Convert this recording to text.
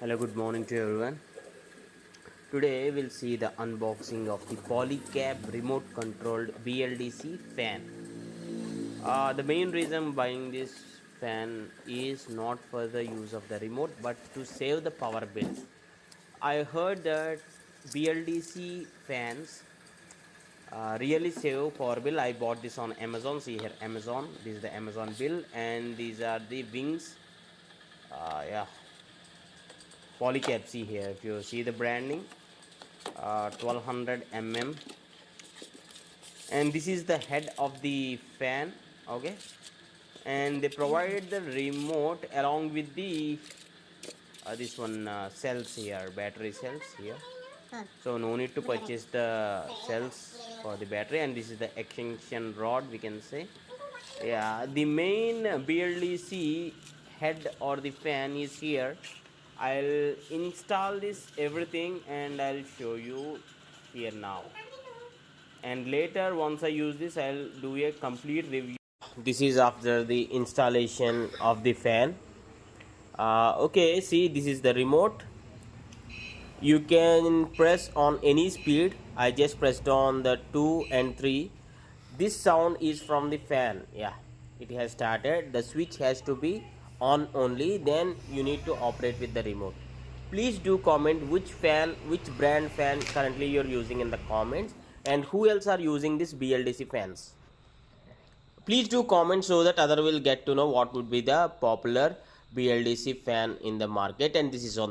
Hello, good morning to everyone. Today we'll see the unboxing of the Polycab remote controlled BLDC fan. The main reason buying this fan is not for the use of the remote but to save the power bill. I heard that BLDC fans really save power bill. I bought this on Amazon. See here, Amazon. This is the Amazon bill, and these are the wings. Yeah, Polycab. See here, if you see the branding. 1200 and this is the head of the fan. Okay, and they provided the remote along with the this one cells here, battery cells here. So no need to purchase the cells for the battery, and this is the extension rod, we can say. Yeah, the main BLDC head or the fan is here. I'll install this everything and I'll show you here now, and later once I use this I'll do a complete review. This is after the installation of the fan. Okay, see, this is the remote. You can press on any speed. I just pressed on the 2 and 3. This sound is from the fan. Yeah, it has started. The switch has to be on only, then you need to operate with the remote. Please do comment which fan, which brand fan currently you're using in the comments, and who else are using this BLDC fans. Please do comment so that other will get to know what would be the popular BLDC fan in the market, and this is on